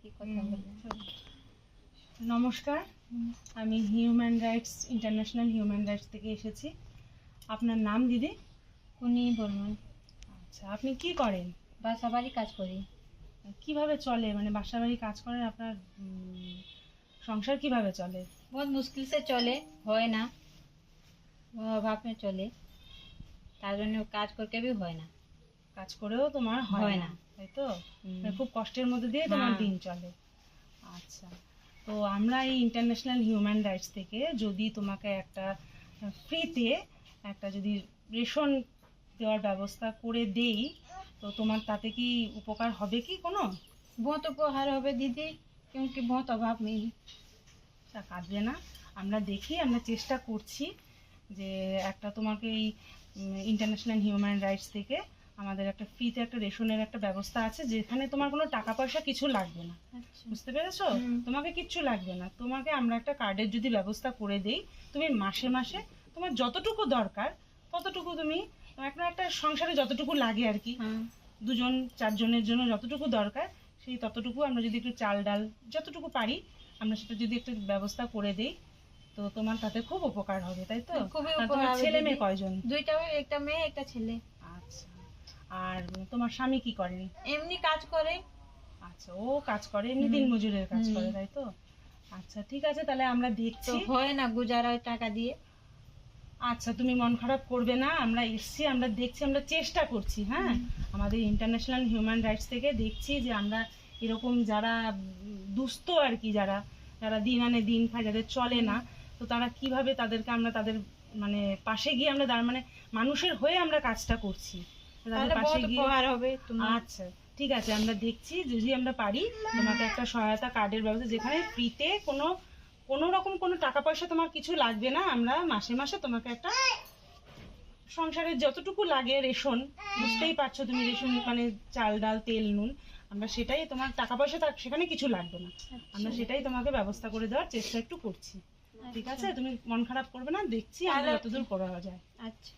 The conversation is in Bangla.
দেখি কথা বলি। নমস্কার, আমি human rights international human rights থেকে এসেছি। আপনার নাম দিদি? উনি বলুন। আচ্ছা, আপনি কি করেন? বাসা বাড়ি কাজ করি। কিভাবে চলে, মানে বাসা বাড়ি কাজ করেন? আপনার সংসার কিভাবে চলে? बहुत मुश्किल से चले, হয় না, অভাব में চলে, তার জন্য কাজ করতে भी হয় না। কাজ করেও তোমার হয় হয় না, না। তাই তো? হুম। মানে খুব কষ্টের মধ্যে দিয়ে তোমার হ্যাঁ। দিন চলে। আচ্ছা, তো আমরা এই ইন্টারন্যাশনাল হিউম্যান রাইটস থেকে যদি তোমাকে একটা ফ্রিতে একটা যদি রেশন দেওয়ার ব্যবস্থা করে দেই, তো তোমার তাতে কি উপকার হবে কি কোনো? बहुत উপহার হবে দিদি, क्योंकि बहुत অভাব নেই। তা কাঁদবে না, আমরা দেখি, আমরা চেষ্টা করছি যে একটা তোমাকে এই ইন্টারন্যাশনাল হিউম্যান রাইটস থেকে আমাদের একটা ফ্রিতে একটা রেশনের একটা ব্যবস্থা আছে, যেখানে তোমার কোনো টাকা পয়সা কিছু লাগবে না। আচ্ছা। বুঝতে পেরেছো? হুম। তোমাকে কিচ্ছু লাগবে না, তোমাকে আমরা একটা কার্ডের যদি ব্যবস্থা করে দেই, তুমি মাসে মাসে তোমার যতটুকু দরকার ততটুকু তুমি একটা সংসারে যতটুকু লাগে আর কি, হ্যাঁ। 2-4 জনের জন্য যতটুকু দরকার, সেই ততটুকু আমরা যদি একটু চাল ডাল যতটুকু পারি আমরা সেটা যদি একটু ব্যবস্থা করে দেই, তো তোমার তাতে খুব উপকার হবে, তাই তো? খুবই আর উপকার তোমার হবে ছেলে দিদি। মেয়ে কয়জন? দুইটা, একটা মেয়ে একটা ছেলে। আচ্ছা, আর তোমার স্বামী কি করেন? এমনি কাজ করে। আচ্ছা, ও কাজ করে, এমনি হুম। দিনমজুরের কাজ হুম। করে, তাই তো? আচ্ছা, ঠিক আছে, তাহলে আমরা তো দেখছি। হয় না গুজারা ওই টাকা দিয়ে। আচ্ছা, তুমি মন খারাপ করবে না, আমরা এসছি, আমরা দেখছি, আমরা চেষ্টা করছি। হ্যাঁ, আমাদের ইন্টারন্যাশনাল হিউম্যান রাইটস থেকে দেখছি যে আমরা এরকম যারা দুস্থ আর কি, যারা যারা দিন আনে দিন খায়, যাদের চলে না, তো তারা কিভাবে তাদেরকে আমরা তাদের মানে পাশে গিয়ে আমরা মানে মানুষের হয়ে আমরা কাজটা করছি, তাদের তাহলে পাশে বহুত গিয়ে। উপকার হবে তোমার। আচ্ছা, ঠিক আছে, আমরা দেখছি যদি আমরা পারি তোমাকে একটা সহায়তা কার্ডের ব্যবস্থা, যেখানে ফ্রিতে কোনো কোনো রকম কোনো টাকা পয়সা তোমার কিছু লাগবে না। আমরা মাসে মাসে তোমাকে একটা সংসারের যতটুকু লাগে রেশন, বুঝতেই পারছো তুমি, রেশন মানে চাল ডাল তেল নুন, আমরা সেটাই, তোমার টাকা পয়সা সেখানে কিছু লাগবে না, আমরা সেটাই তোমাকে ব্যবস্থা করে দেওয়ার চেষ্টা একটু করছি। ঠিক আছে, তুমি মন খারাপ করবে না, দেখছি আমরা তাহলে- যতদূর করা যায়। আচ্ছা।